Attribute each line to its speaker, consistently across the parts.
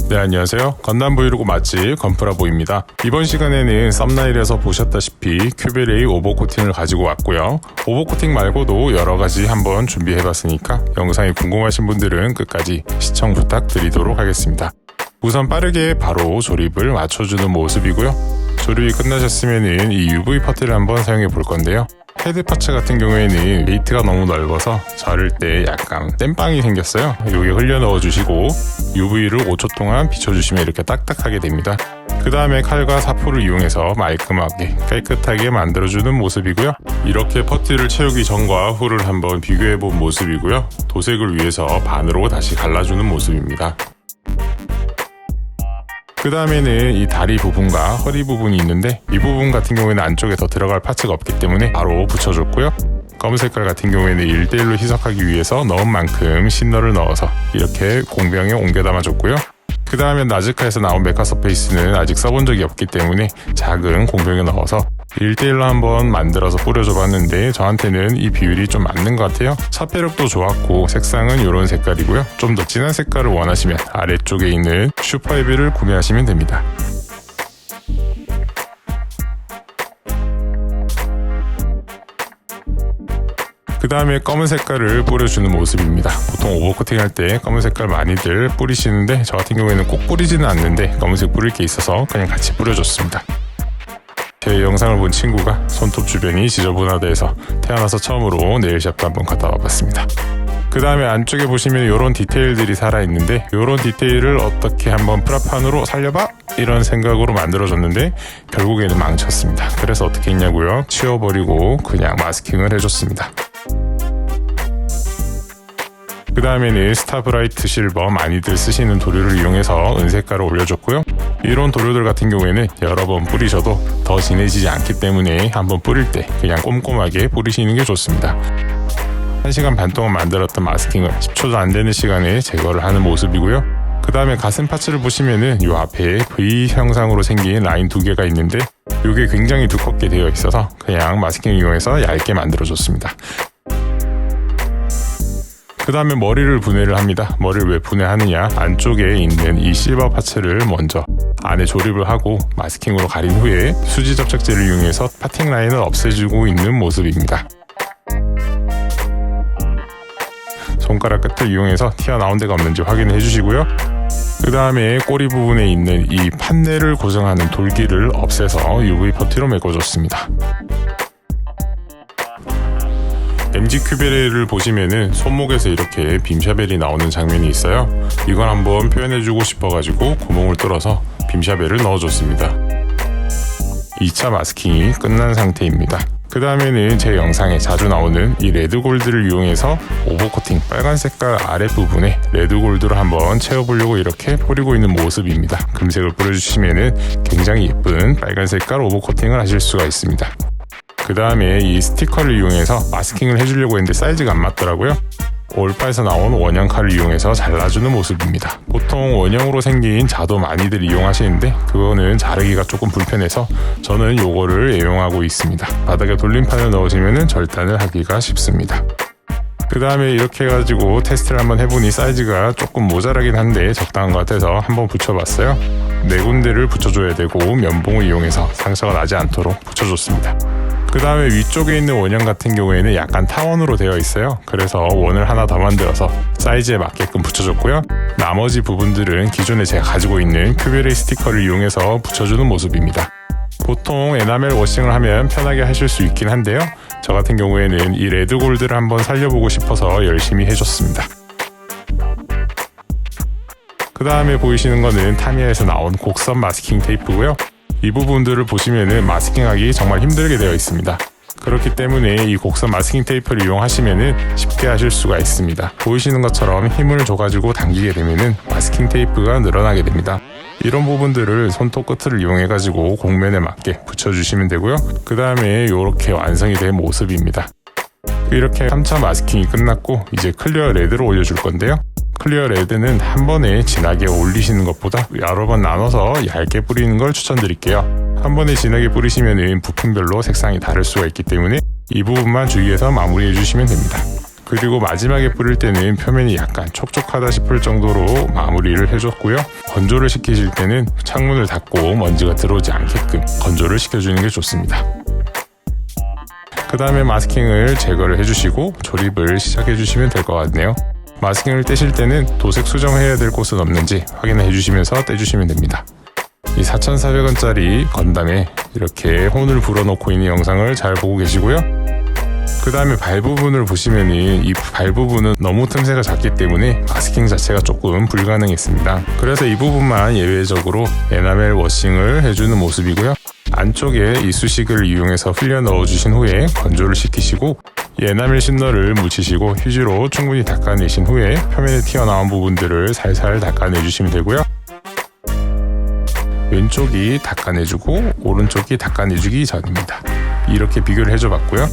Speaker 1: 네, 안녕하세요. 건담 브이로그 맛집 건프라보입니다. 이번 시간에는 썸나일에서 보셨다시피 큐베레이 오버코팅을 가지고 왔고요. 오버코팅 말고도 여러가지 한번 준비해봤으니까 영상이 궁금하신 분들은 끝까지 시청 부탁드리도록 하겠습니다. 우선 빠르게 바로 조립을 맞춰주는 모습이고요. 조립이 끝나셨으면 이 UV 퍼트를 한번 사용해 볼 건데요. 헤드 파츠 같은 경우에는 게이트가 너무 넓어서 자를 때 약간 땜빵이 생겼어요. 여기 흘려 넣어 주시고 UV를 5초 동안 비춰주시면 이렇게 딱딱하게 됩니다. 그 다음에 칼과 사포를 이용해서 말끔하게 깨끗하게 만들어주는 모습이고요. 이렇게 퍼트를 채우기 전과 후를 한번 비교해 본 모습이고요. 도색을 위해서 반으로 다시 갈라주는 모습입니다. 그 다음에는 이 다리 부분과 허리 부분이 있는데 이 부분 같은 경우에는 안쪽에 더 들어갈 파츠가 없기 때문에 바로 붙여줬고요. 검은 색깔 같은 경우에는 1대1로 희석하기 위해서 넣은 만큼 신너를 넣어서 이렇게 공병에 옮겨 담아줬고요. 그 다음에 나즈카에서 나온 메카 서페이스는 아직 써본 적이 없기 때문에 작은 공병에 넣어서 1대1로 한번 만들어서 뿌려줘 봤는데 저한테는 이 비율이 좀 맞는 것 같아요. 차폐력도 좋았고 색상은 이런 색깔이고요. 좀 더 진한 색깔을 원하시면 아래쪽에 있는 슈퍼헤비를 구매하시면 됩니다. 그 다음에 검은 색깔을 뿌려주는 모습입니다. 보통 오버코팅 할 때 검은 색깔 많이들 뿌리시는데 저 같은 경우에는 꼭 뿌리지는 않는데 검은색 뿌릴 게 있어서 그냥 같이 뿌려줬습니다. 제 영상을 본 친구가 손톱 주변이 지저분하다 해서 태어나서 처음으로 네일샵도 한번 갔다 와봤습니다. 그 다음에 안쪽에 보시면 이런 디테일들이 살아있는데 이런 디테일을 어떻게 한번 프라판으로 살려봐? 이런 생각으로 만들어줬는데 결국에는 망쳤습니다. 그래서 어떻게 했냐고요? 치워버리고 그냥 마스킹을 해줬습니다. 그 다음에는 스타브라이트 실버 많이들 쓰시는 도료를 이용해서 은색깔을 올려줬고요. 이런 도료들 같은 경우에는 여러 번 뿌리셔도 더 진해지지 않기 때문에 한번 뿌릴 때 그냥 꼼꼼하게 뿌리시는 게 좋습니다. 1시간 반 동안 만들었던 마스킹을 10초도 안 되는 시간에 제거를 하는 모습이고요. 그 다음에 가슴 파츠를 보시면은 이 앞에 V 형상으로 생긴 라인 2개가 있는데 이게 굉장히 두껍게 되어 있어서 그냥 마스킹을 이용해서 얇게 만들어줬습니다. 그 다음에 머리를 분해를 합니다. 머리를 왜 분해하느냐? 안쪽에 있는 이 실버 파츠를 먼저 안에 조립을 하고 마스킹으로 가린 후에 수지 접착제를 이용해서 파팅 라인을 없애주고 있는 모습입니다. 손가락 끝을 이용해서 튀어나온 데가 없는지 확인을 해주시고요. 그 다음에 꼬리 부분에 있는 이 판넬을 고정하는 돌기를 없애서 UV 퍼티로 메꿔줬습니다. MG 큐베레이를 보시면은 손목에서 이렇게 빔샤벨이 나오는 장면이 있어요. 이걸 한번 표현해주고 싶어가지고 구멍을 뚫어서 빔샤벨을 넣어줬습니다. 2차 마스킹이 끝난 상태입니다. 그 다음에는 제 영상에 자주 나오는 이 레드골드를 이용해서 오버코팅 빨간 색깔 아랫부분에 레드골드를 한번 채워보려고 이렇게 뿌리고 있는 모습입니다. 금색을 뿌려주시면은 굉장히 예쁜 빨간 색깔 오버코팅을 하실 수가 있습니다. 그 다음에 이 스티커를 이용해서 마스킹을 해주려고 했는데 사이즈가 안 맞더라고요. 올파에서 나온 원형 칼을 이용해서 잘라주는 모습입니다. 보통 원형으로 생긴 자도 많이들 이용하시는데 그거는 자르기가 조금 불편해서 저는 요거를 애용하고 있습니다. 바닥에 돌림판을 넣으시면 절단을 하기가 쉽습니다. 그 다음에 이렇게 해가지고 테스트를 한번 해보니 사이즈가 조금 모자라긴 한데 적당한 것 같아서 한번 붙여봤어요. 4군데를 붙여줘야 되고 면봉을 이용해서 상처가 나지 않도록 붙여줬습니다. 그 다음에 위쪽에 있는 원형 같은 경우에는 약간 타원으로 되어 있어요. 그래서 원을 하나 더 만들어서 사이즈에 맞게끔 붙여줬고요. 나머지 부분들은 기존에 제가 가지고 있는 큐베레이 스티커를 이용해서 붙여주는 모습입니다. 보통 에나멜 워싱을 하면 편하게 하실 수 있긴 한데요. 저 같은 경우에는 이 레드골드를 한번 살려보고 싶어서 열심히 해줬습니다. 그 다음에 보이시는 거는 타미야에서 나온 곡선 마스킹 테이프고요. 이 부분들을 보시면은 마스킹하기 정말 힘들게 되어 있습니다. 그렇기 때문에 이 곡선 마스킹 테이프를 이용하시면은 쉽게 하실 수가 있습니다. 보이시는 것처럼 힘을 줘가지고 당기게 되면은 마스킹 테이프가 늘어나게 됩니다. 이런 부분들을 손톱 끝을 이용해가지고 곡면에 맞게 붙여주시면 되고요. 그 다음에 이렇게 완성이 된 모습입니다. 이렇게 3차 마스킹이 끝났고 이제 클리어 레드를 올려줄 건데요. 클리어 레드는 한 번에 진하게 올리시는 것보다 여러 번 나눠서 얇게 뿌리는 걸 추천드릴게요. 한 번에 진하게 뿌리시면 부품별로 색상이 다를 수가 있기 때문에 이 부분만 주의해서 마무리해 주시면 됩니다. 그리고 마지막에 뿌릴 때는 표면이 약간 촉촉하다 싶을 정도로 마무리를 해줬고요. 건조를 시키실 때는 창문을 닫고 먼지가 들어오지 않게끔 건조를 시켜주는 게 좋습니다. 그 다음에 마스킹을 제거를 해주시고 조립을 시작해 주시면 될 것 같네요. 마스킹을 떼실 때는 도색 수정해야 될 곳은 없는지 확인해 주시면서 떼주시면 됩니다. 이 4,400원짜리 건담에 이렇게 혼을 불어넣고 있는 영상을 잘 보고 계시고요. 그 다음에 발 부분을 보시면은 이 발 부분은 너무 틈새가 작기 때문에 마스킹 자체가 조금 불가능했습니다. 그래서 이 부분만 예외적으로 에나멜 워싱을 해주는 모습이고요. 안쪽에 이쑤시개를 이용해서 흘려 넣어주신 후에 건조를 시키시고 이 에나멜 신너를 묻히시고 휴지로 충분히 닦아내신 후에 표면에 튀어나온 부분들을 살살 닦아내주시면 되고요. 왼쪽이 닦아내주고 오른쪽이 닦아내주기 전입니다. 이렇게 비교를 해줘봤고요.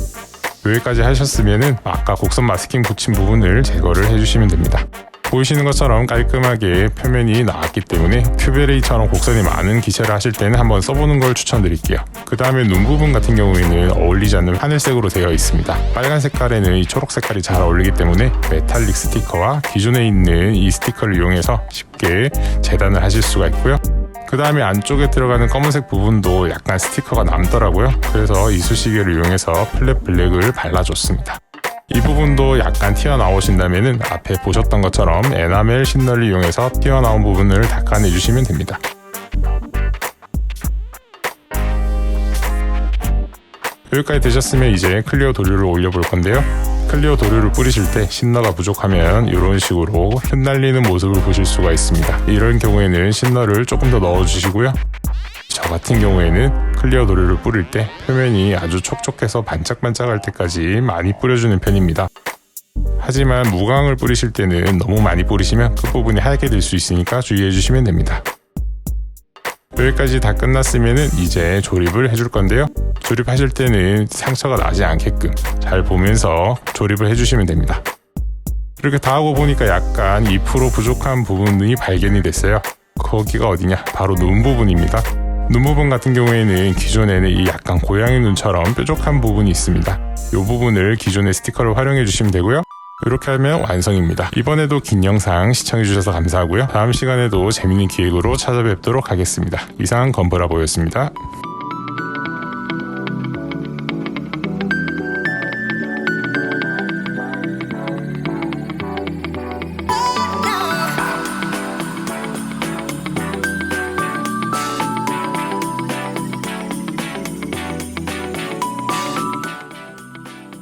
Speaker 1: 여기까지 하셨으면은 아까 곡선 마스킹 붙인 부분을 제거를 해주시면 됩니다. 보이시는 것처럼 깔끔하게 표면이 나왔기 때문에 큐베레이처럼 곡선이 많은 기체를 하실 때는 한번 써보는 걸 추천드릴게요. 그 다음에 눈 부분 같은 경우에는 어울리지 않는 하늘색으로 되어 있습니다. 빨간 색깔에는 이 초록 색깔이 잘 어울리기 때문에 메탈릭 스티커와 기존에 있는 이 스티커를 이용해서 쉽게 재단을 하실 수가 있고요. 그 다음에 안쪽에 들어가는 검은색 부분도 약간 스티커가 남더라고요. 그래서 이쑤시개를 이용해서 플랫 블랙을 발라줬습니다. 이 부분도 약간 튀어나오신다면 앞에 보셨던 것처럼 에나멜 신너를 이용해서 튀어나온 부분을 닦아내주시면 됩니다. 여기까지 되셨으면 이제 클리어 도료를 올려볼 건데요. 클리어 도료를 뿌리실 때 신너가 부족하면 이런 식으로 흩날리는 모습을 보실 수가 있습니다. 이런 경우에는 신너를 조금 더 넣어주시고요. 저 같은 경우에는 클리어 도료를 뿌릴 때 표면이 아주 촉촉해서 반짝반짝할 때까지 많이 뿌려주는 편입니다. 하지만 무광을 뿌리실 때는 너무 많이 뿌리시면 끝부분이 하얗게 될 수 있으니까 주의해 주시면 됩니다. 여기까지 다 끝났으면 이제 조립을 해줄 건데요. 조립하실 때는 상처가 나지 않게끔 잘 보면서 조립을 해주시면 됩니다. 이렇게 다 하고 보니까 약간 2% 부족한 부분이 발견이 됐어요. 거기가 어디냐? 바로 눈 부분입니다. 눈 부분 같은 경우에는 기존에는 이 약간 고양이 눈처럼 뾰족한 부분이 있습니다. 이 부분을 기존의 스티커를 활용해 주시면 되고요. 이렇게 하면 완성입니다. 이번에도 긴 영상 시청해주셔서 감사하고요. 다음 시간에도 재밌는 기획으로 찾아뵙도록 하겠습니다. 이상 건브라보였습니다.